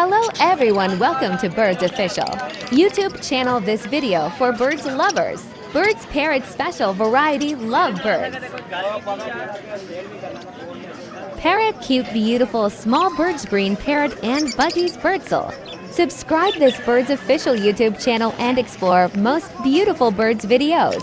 Hello everyone, welcome to Birds Official YouTube channel. This video for birds lovers. Birds Parrot Special Variety Love Birds. Parrot cute beautiful small birds breed parrot and Budgies birdsel. Subscribe this Birds Official YouTube channel and explore most beautiful birds videos.